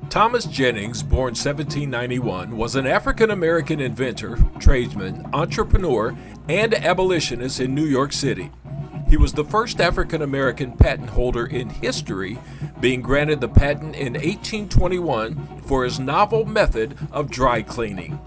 Thomas Jennings, born 1791, was an African-American inventor, tradesman, entrepreneur, and abolitionist in New York City. He was the first African-American patent holder in history, being granted the patent in 1821 for his novel method of dry cleaning.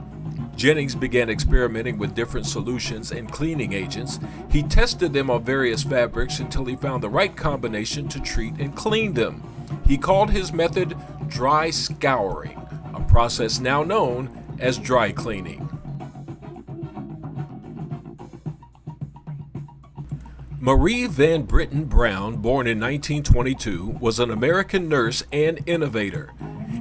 Jennings began experimenting with different solutions and cleaning agents. He tested them on various fabrics until he found the right combination to treat and clean them. He called his method dry scouring, a process now known as dry cleaning. Marie Van Britten Brown, born in 1922, was an American nurse and innovator.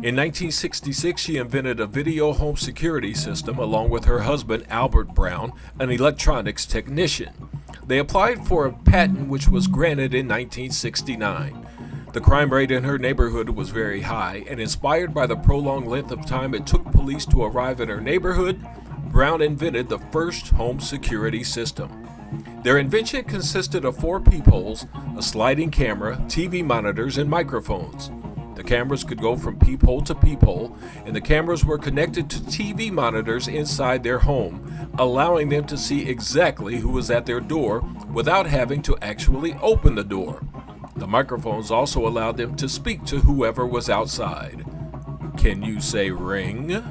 In 1966, she invented a video home security system along with her husband, Albert Brown, an electronics technician. They applied for a patent which was granted in 1969. The crime rate in her neighborhood was very high, and inspired by the prolonged length of time it took police to arrive at her neighborhood, Brown invented the first home security system. Their invention consisted of 4 peepholes, a sliding camera, TV monitors, and microphones. The cameras could go from peephole to peephole, and the cameras were connected to TV monitors inside their home, allowing them to see exactly who was at their door without having to actually open the door. The microphones also allowed them to speak to whoever was outside. Can you say ring?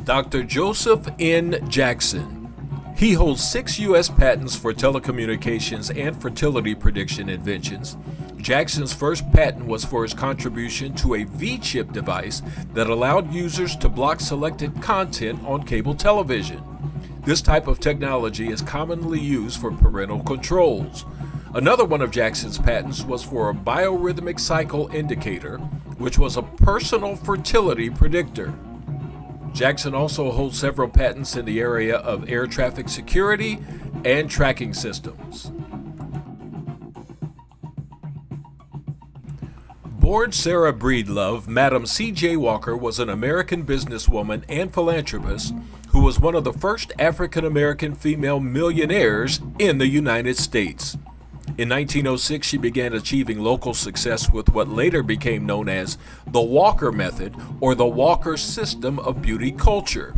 Dr. Joseph N. Jackson. He holds 6 U.S. patents for telecommunications and fertility prediction inventions. Jackson's first patent was for his contribution to a V-chip device that allowed users to block selected content on cable television. This type of technology is commonly used for parental controls. Another one of Jackson's patents was for a biorhythmic cycle indicator, which was a personal fertility predictor. Jackson also holds several patents in the area of air traffic security and tracking systems. Born Sarah Breedlove, Madam C.J. Walker was an American businesswoman and philanthropist who was one of the first African-American female millionaires in the United States. In 1906, she began achieving local success with what later became known as the Walker Method or the Walker System of Beauty Culture.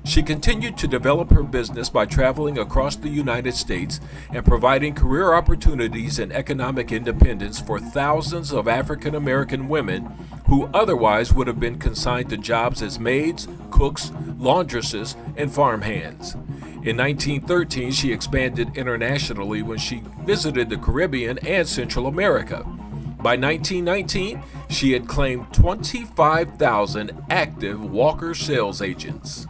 She continued to develop her business by traveling across the United States and providing career opportunities and economic independence for thousands of African American women who otherwise would have been consigned to jobs as maids, cooks, laundresses, and farmhands. In 1913, she expanded internationally when she visited the Caribbean and Central America. By 1919, she had claimed 25,000 active Walker sales agents.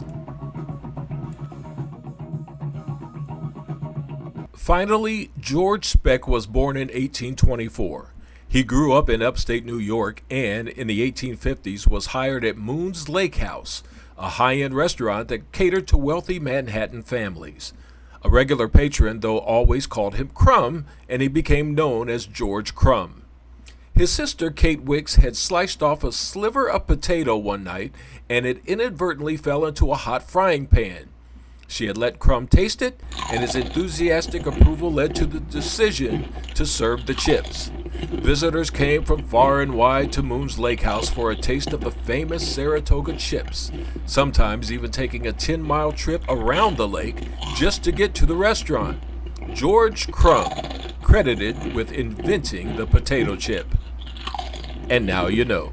Finally, George Speck was born in 1824. He grew up in upstate New York and, in the 1850s, was hired at Moon's Lake House, a high-end restaurant that catered to wealthy Manhattan families. A regular patron, though, always called him Crumb, and he became known as George Crumb. His sister, Kate Wicks, had sliced off a sliver of potato one night, and it inadvertently fell into a hot frying pan. She had let Crumb taste it, and his enthusiastic approval led to the decision to serve the chips. Visitors came from far and wide to Moon's Lake House for a taste of the famous Saratoga chips, sometimes even taking a 10-mile trip around the lake just to get to the restaurant. George Crumb, credited with inventing the potato chip. And now you know.